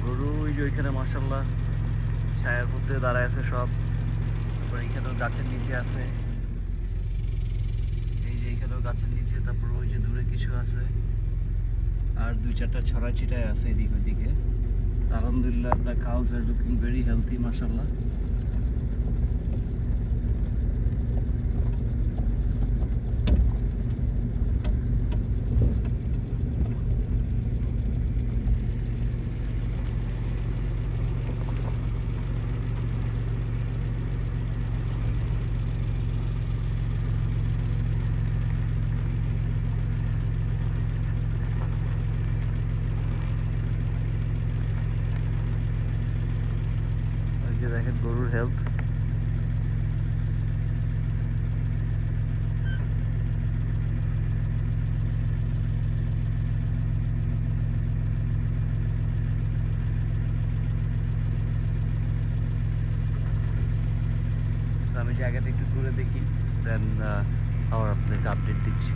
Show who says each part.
Speaker 1: গরু ওই যে ওইখানে মাশাল্লাহ ছায়ার মধ্যে দাঁড়ায় আছে সব। তারপর এইখানেও গাছের নিচে আছে, এই যে এইখানেও গাছের নিচে, তারপর ওই যে দূরে কিছু আছে, আর দুই চারটা ছড়াই ছিটায় আছে এদিক ওইদিকে। আলহামদুলিল্লাহ, the cows are looking very healthy মাশাল্লাহ। এই যে দেখেন গরুর হেলথ। আমি জায়গাটা একটু ঘুরে দেখি, দেন আবার আপনাদেরকে আপডেট দিচ্ছি।